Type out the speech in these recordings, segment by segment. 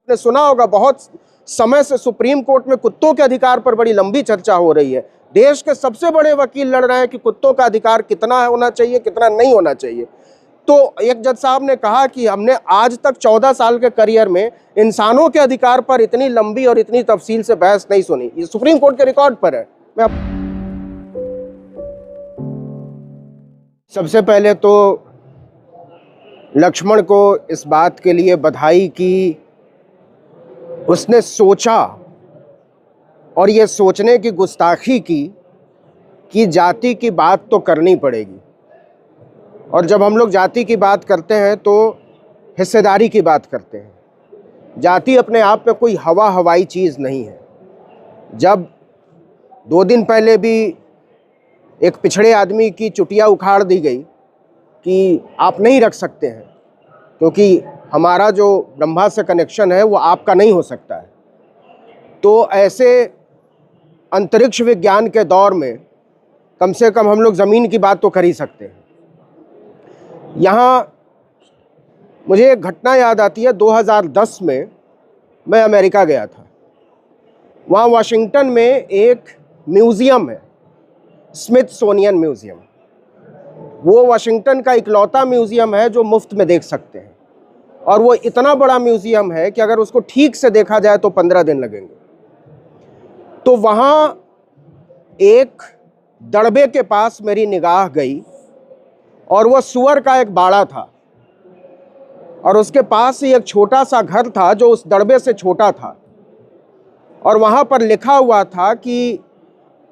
आपने सुना होगा, बहुत समय से सुप्रीम कोर्ट में कुत्तों के अधिकार पर बड़ी लंबी चर्चा हो रही है। देश के सबसे बड़े वकील लड़ रहे हैं कि कुत्तों का अधिकार कितना होना चाहिए, कितना नहीं होना चाहिए। तो एक जज साहब ने कहा कि हमने आज तक 14 साल के करियर में इंसानों के अधिकार पर इतनी लंबी और इतनी तफसील से बहस नहीं सुनी। ये सुप्रीम कोर्ट के रिकॉर्ड पर है। सबसे पहले तो लक्ष्मण को इस बात के लिए बधाई कि उसने सोचा और ये सोचने की गुस्ताखी की कि जाति की बात तो करनी पड़ेगी। और जब हम लोग जाति की बात करते हैं तो हिस्सेदारी की बात करते हैं। जाति अपने आप में कोई हवाई चीज़ नहीं है। जब 2 दिन पहले भी एक पिछड़े आदमी की चुटिया उखाड़ दी गई कि आप नहीं रख सकते हैं क्योंकि हमारा जो ब्रह्मा से कनेक्शन है वो आपका नहीं हो सकता है, तो ऐसे अंतरिक्ष विज्ञान के दौर में कम से कम हम लोग ज़मीन की बात तो कर ही सकते हैं। यहाँ मुझे एक घटना याद आती है। 2010 में मैं अमेरिका गया था। वहाँ वाशिंगटन में एक म्यूज़ियम है, स्मिथसोनियन म्यूज़ियम। वो वाशिंगटन का इकलौता म्यूज़ियम है जो मुफ्त में देख सकते हैं, और वो इतना बड़ा म्यूज़ियम है कि अगर उसको ठीक से देखा जाए तो 15 दिन लगेंगे। तो वहाँ एक दड़बे के पास मेरी निगाह गई और वो सूअर का एक बाड़ा था, और उसके पास ही एक छोटा सा घर था जो उस दड़बे से छोटा था, और वहाँ पर लिखा हुआ था कि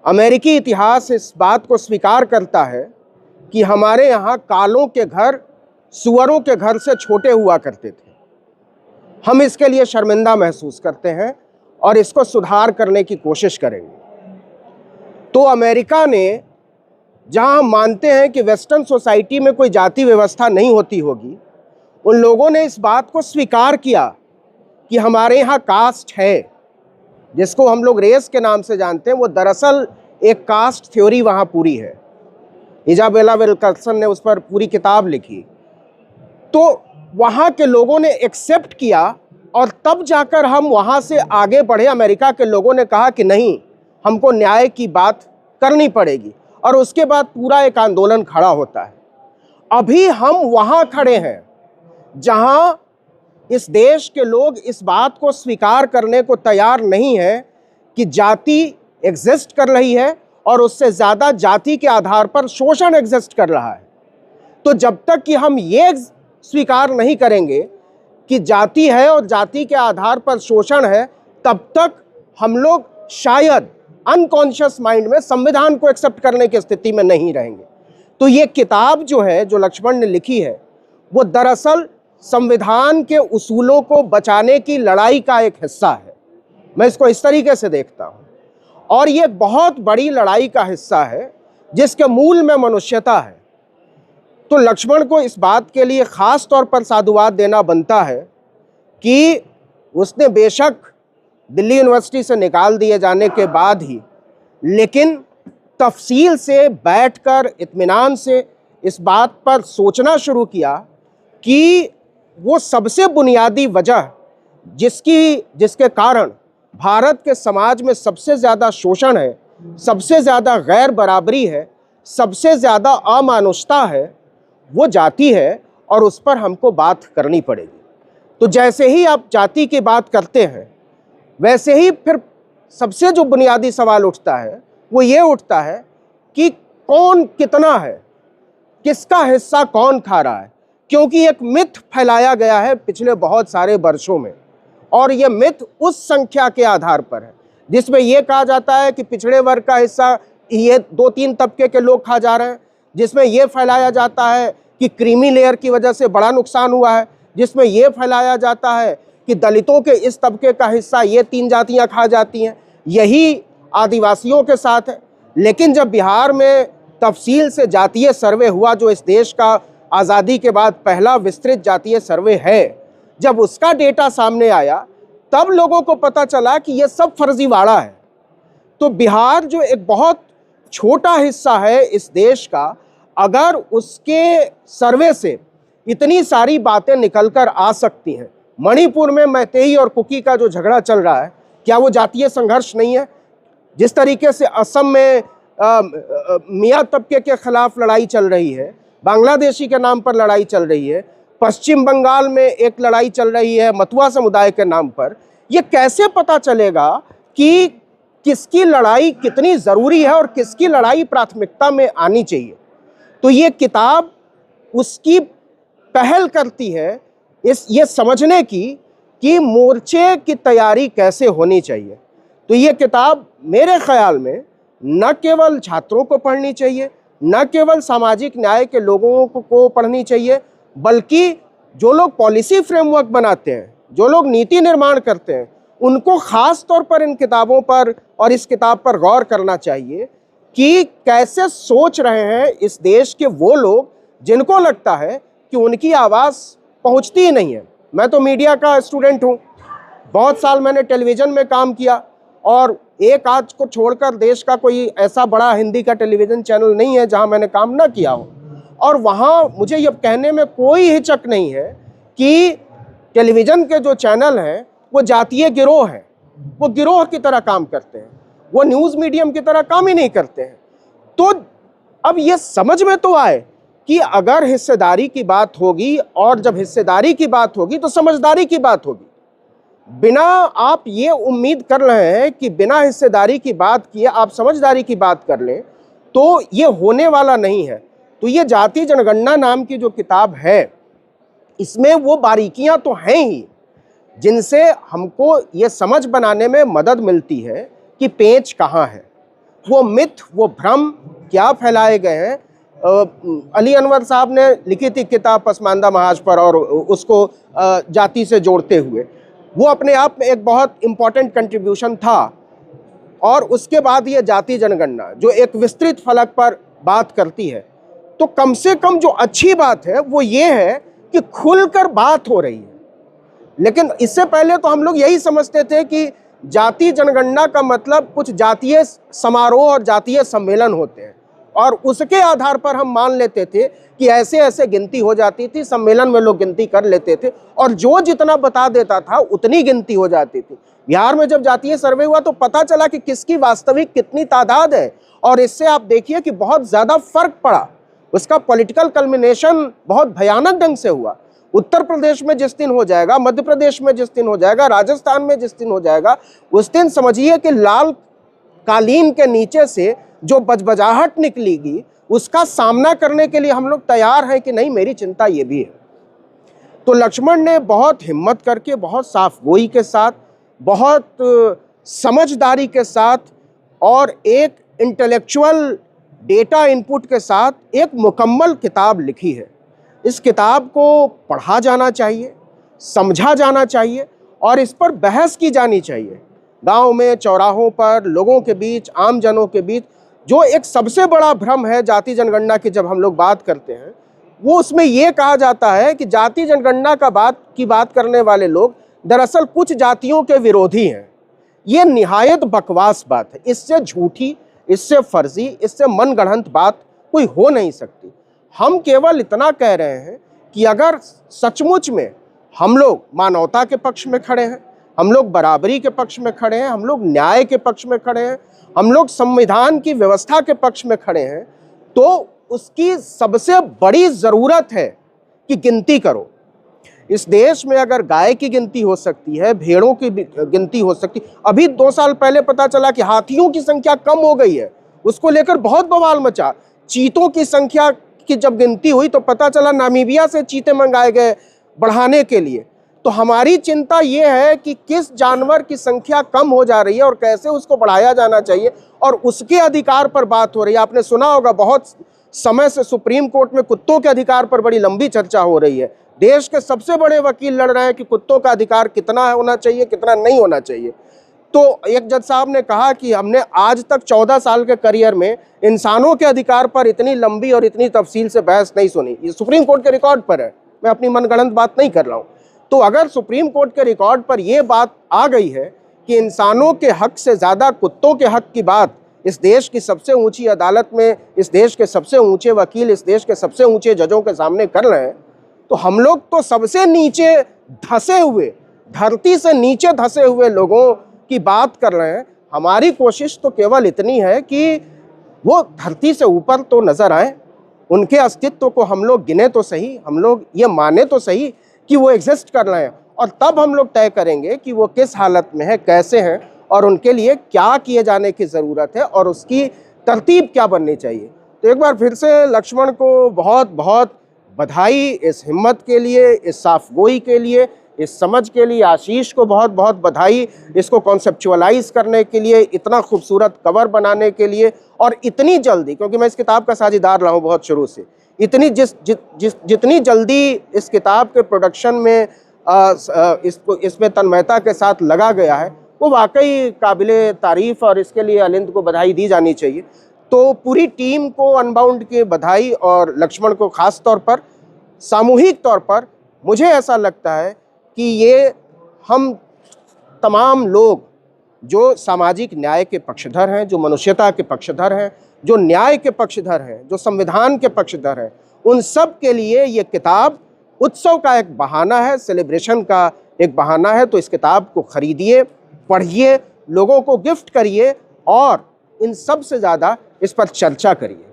अमेरिकी इतिहास इस बात को स्वीकार करता है कि हमारे यहाँ कालों के घर सूअरों के घर से छोटे हुआ करते थे। हम इसके लिए शर्मिंदा महसूस करते हैं और इसको सुधार करने की कोशिश करेंगे। तो अमेरिका ने, जहाँ हम मानते हैं कि वेस्टर्न सोसाइटी में कोई जाति व्यवस्था नहीं होती होगी, उन लोगों ने इस बात को स्वीकार किया कि हमारे यहाँ कास्ट है, जिसको हम लोग रेस के नाम से जानते हैं। वो दरअसल एक कास्ट थ्योरी वहाँ पूरी है। इजाबेला विल्कर्सन ने उस पर पूरी किताब लिखी। तो वहाँ के लोगों ने एक्सेप्ट किया, और तब जाकर हम वहाँ से आगे बढ़े। अमेरिका के लोगों ने कहा कि नहीं, हमको न्याय की बात करनी पड़ेगी, और उसके बाद पूरा एक आंदोलन खड़ा होता है। अभी हम वहाँ खड़े हैं जहाँ इस देश के लोग इस बात को स्वीकार करने को तैयार नहीं है कि जाति एग्जिस्ट कर रही है, और उससे ज़्यादा जाति के आधार पर शोषण एग्जिस्ट कर रहा है। तो जब तक कि हम ये स्वीकार नहीं करेंगे कि जाति है और जाति के आधार पर शोषण है, तब तक हम लोग शायद अनकॉन्शियस माइंड में संविधान को एक्सेप्ट करने की स्थिति में नहीं रहेंगे। तो ये किताब जो है, जो लक्ष्मण ने लिखी है, वो दरअसल संविधान के उसूलों को बचाने की लड़ाई का एक हिस्सा है। मैं इसको इस तरीके से देखता हूँ, और ये बहुत बड़ी लड़ाई का हिस्सा है जिसके मूल में मनुष्यता है। तो लक्ष्मण को इस बात के लिए ख़ास तौर पर साधुवाद देना बनता है कि उसने बेशक दिल्ली यूनिवर्सिटी से निकाल दिए जाने के बाद ही, लेकिन तफसील से बैठकर इत्मीनान से इस बात पर सोचना शुरू किया कि वो सबसे बुनियादी वजह जिसके कारण भारत के समाज में सबसे ज़्यादा शोषण है, सबसे ज़्यादा गैर बराबरी है, सबसे ज़्यादा अमानुषता है, वो जाति है, और उस पर हमको बात करनी पड़ेगी। तो जैसे ही आप जाति की बात करते हैं, वैसे ही फिर सबसे जो बुनियादी सवाल उठता है वो ये उठता है कि कौन कितना है, किसका हिस्सा कौन खा रहा है। क्योंकि एक मिथ फैलाया गया है पिछले बहुत सारे वर्षों में, और ये मिथ उस संख्या के आधार पर है जिसमें यह कहा जाता है कि पिछड़े वर्ग का हिस्सा ये 2-3 तबके के लोग खा जा रहे हैं, जिसमें यह फैलाया जाता है कि क्रीमी लेयर की वजह से बड़ा नुकसान हुआ है, जिसमें यह फैलाया जाता है कि दलितों के इस तबके का हिस्सा ये 3 जातियां खा जाती हैं। यही आदिवासियों के साथ है। लेकिन जब बिहार में तफसील से जातीय सर्वे हुआ, जो इस देश का आज़ादी के बाद पहला विस्तृत जातीय सर्वे है, जब उसका डेटा सामने आया, तब लोगों को पता चला कि ये सब फर्जीवाड़ा है। तो बिहार जो एक बहुत छोटा हिस्सा है इस देश का, अगर उसके सर्वे से इतनी सारी बातें निकल कर आ सकती हैं, मणिपुर में मैतेई और कुकी का जो झगड़ा चल रहा है, क्या वो जातीय संघर्ष नहीं है? जिस तरीके से असम में मियाँ तबके के खिलाफ लड़ाई चल रही है, बांग्लादेशी के नाम पर लड़ाई चल रही है, पश्चिम बंगाल में एक लड़ाई चल रही है मतुआ समुदाय के नाम पर, ये कैसे पता चलेगा कि किसकी लड़ाई कितनी ज़रूरी है और किसकी लड़ाई प्राथमिकता में आनी चाहिए? तो ये किताब उसकी पहल करती है ये समझने की कि मोर्चे की तैयारी कैसे होनी चाहिए। तो ये किताब मेरे ख्याल में न केवल छात्रों को पढ़नी चाहिए, न केवल सामाजिक न्याय के लोगों को पढ़नी चाहिए, बल्कि जो लोग पॉलिसी फ्रेमवर्क बनाते हैं, जो लोग नीति निर्माण करते हैं, उनको ख़ास तौर पर इन किताबों पर और इस किताब पर गौर करना चाहिए कि कैसे सोच रहे हैं इस देश के वो लोग जिनको लगता है कि उनकी आवाज़ पहुंचती ही नहीं है। मैं तो मीडिया का स्टूडेंट हूं, बहुत साल मैंने टेलीविज़न में काम किया और एक आध को छोड़कर देश का कोई ऐसा बड़ा हिंदी का टेलीविज़न चैनल नहीं है जहां मैंने काम ना किया हो। और वहां मुझे ये कहने में कोई हिचक नहीं है कि टेलीविज़न के जो चैनल हैं वो जातीय गिरोह हैं, वो गिरोह की तरह काम करते हैं, वो न्यूज़ मीडियम की तरह काम ही नहीं करते हैं। तो अब ये समझ में तो आए कि अगर हिस्सेदारी की बात होगी और जब हिस्सेदारी की बात होगी तो समझदारी की बात होगी। बिना आप ये उम्मीद कर रहे हैं कि बिना हिस्सेदारी की बात किए आप समझदारी की बात कर लें, तो ये होने वाला नहीं है। तो ये जाति जनगणना नाम की जो किताब है, इसमें वो बारीकियां तो हैं ही जिनसे हमको ये समझ बनाने में मदद मिलती है कि पेंच कहाँ है, वो मिथ, वो भ्रम क्या फैलाए गए हैं। अली अनवर साहब ने लिखी थी किताब पसमानदा महाज पर, और उसको जाति से जोड़ते हुए, वो अपने आप में एक बहुत इम्पॉर्टेंट कंट्रीब्यूशन था। और उसके बाद ये जाति जनगणना जो एक विस्तृत फलक पर बात करती है, तो कम से कम जो अच्छी बात है वो ये है कि खुलकर बात हो रही है। लेकिन इससे पहले तो हम लोग यही समझते थे कि जाति जनगणना का मतलब कुछ जातीय समारोह और जातीय सम्मेलन होते हैं, और उसके आधार पर हम मान लेते थे कि ऐसे ऐसे गिनती हो जाती थी, सम्मेलन में लोग गिनती कर लेते थे और जो जितना बता देता था उतनी गिनती हो जाती थी। बिहार में जब जातीय सर्वे हुआ तो पता चला कि किसकी वास्तविक कितनी तादाद है, और इससे आप देखिए कि बहुत ज़्यादा फर्क पड़ा। उसका पॉलिटिकल कल्मिनेशन बहुत भयानक ढंग से हुआ। उत्तर प्रदेश में जिस दिन हो जाएगा, मध्य प्रदेश में जिस दिन हो जाएगा, राजस्थान में जिस दिन हो जाएगा, उस दिन समझिए कि लाल कालीन के नीचे से जो बजबजाहट निकलेगी उसका सामना करने के लिए हम लोग तैयार हैं कि नहीं, मेरी चिंता ये भी है। तो लक्ष्मण ने बहुत हिम्मत करके, बहुत साफगोई के साथ, बहुत समझदारी के साथ और एक इंटेलेक्चुअल डेटा इनपुट के साथ एक मुकम्मल किताब लिखी है। इस किताब को पढ़ा जाना चाहिए, समझा जाना चाहिए और इस पर बहस की जानी चाहिए। गांव में, चौराहों पर, लोगों के बीच, आम जनों के बीच जो एक सबसे बड़ा भ्रम है जाति जनगणना की जब हम लोग बात करते हैं, वो उसमें ये कहा जाता है कि जाति जनगणना की बात करने वाले लोग दरअसल कुछ जातियों के विरोधी हैं। ये निहायत बकवास बात है। इससे झूठी, इससे फर्जी, इससे मनगढ़ंत बात कोई हो नहीं सकती। हम केवल इतना कह रहे हैं कि अगर सचमुच में हम लोग मानवता के पक्ष में खड़े हैं, हम लोग बराबरी के पक्ष में खड़े हैं, हम लोग न्याय के पक्ष में खड़े हैं, हम लोग संविधान की व्यवस्था के पक्ष में खड़े हैं, तो उसकी सबसे बड़ी ज़रूरत है कि गिनती करो। इस देश में अगर गाय की गिनती हो सकती है, भेड़ों की गिनती हो सकती है। अभी 2 साल पहले पता चला कि हाथियों की संख्या कम हो गई है, उसको लेकर बहुत बवाल मचा। चीतों की संख्या की जब गिनती हुई तो पता चला नामीबिया से चीते मंगाए गए बढ़ाने के लिए। तो हमारी चिंता ये है कि किस जानवर की संख्या कम हो जा रही है और कैसे उसको बढ़ाया जाना चाहिए, और उसके अधिकार पर बात हो रही है। आपने सुना होगा बहुत समय से सुप्रीम कोर्ट में कुत्तों के अधिकार पर बड़ी लंबी चर्चा हो रही है। देश के सबसे बड़े वकील लड़ रहे हैं कि कुत्तों का अधिकार कितना होना चाहिए, कितना नहीं होना चाहिए। तो एक जज साहब ने कहा कि हमने आज तक 14 साल के करियर में इंसानों के अधिकार पर इतनी लंबी और इतनी तफसील से बहस नहीं सुनी। ये सुप्रीम कोर्ट के रिकॉर्ड पर है, मैं अपनी मनगढ़ंत बात नहीं कर रहा हूँ। तो अगर सुप्रीम कोर्ट के रिकॉर्ड पर यह बात आ गई है कि इंसानों के हक से ज़्यादा कुत्तों के हक की बात इस देश की सबसे ऊंची अदालत में, इस देश के सबसे ऊंचे वकील, इस देश के सबसे ऊंचे जजों के सामने कर रहे हैं, तो हम लोग तो सबसे नीचे धंसे हुए, धरती से नीचे धंसे हुए लोगों की बात कर रहे हैं। हमारी कोशिश तो केवल इतनी है कि वो धरती से ऊपर तो नजर आए, उनके अस्तित्व को हम लोग गिने तो सही, हम लोग ये माने तो सही कि वो एग्जिस्ट कर रहे हैं, और तब हम लोग तय करेंगे कि वो किस हालत में है, कैसे हैं, और उनके लिए क्या किए जाने की ज़रूरत है और उसकी तरतीब क्या बननी चाहिए। तो एक बार फिर से लक्ष्मण को बहुत बहुत बधाई इस हिम्मत के लिए, इस साफगोई के लिए, इस समझ के लिए। आशीष को बहुत बहुत बधाई इसको कॉन्सेप्चुअलाइज करने के लिए, इतना खूबसूरत कवर बनाने के लिए, और इतनी जल्दी, क्योंकि मैं इस किताब का साझेदार रहा हूँ बहुत शुरू से, इतनी जितनी जल्दी इस किताब के प्रोडक्शन में इसमें तन्मयता के साथ लगा गया है, वो वाकई काबिले तारीफ़, और इसके लिए अलिंद को बधाई दी जानी चाहिए। तो पूरी टीम को अनबाउंड की बधाई, और लक्ष्मण को ख़ास तौर पर, सामूहिक तौर पर मुझे ऐसा लगता है कि ये हम तमाम लोग जो सामाजिक न्याय के पक्षधर हैं, जो मनुष्यता के पक्षधर हैं, जो न्याय के पक्षधर हैं, जो संविधान के पक्षधर हैं, उन सब के लिए ये किताब उत्सव का एक बहाना है, सेलिब्रेशन का एक बहाना है। तो इस किताब को खरीदिए, पढ़िए, लोगों को गिफ्ट करिए, और इन सब से ज़्यादा इस पर चर्चा करिए।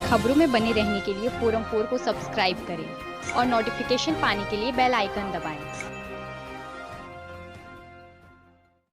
खबरों में बने रहने के लिए फोरम 4 को सब्सक्राइब करें और नोटिफिकेशन पाने के लिए बेल आइकन दबाएं।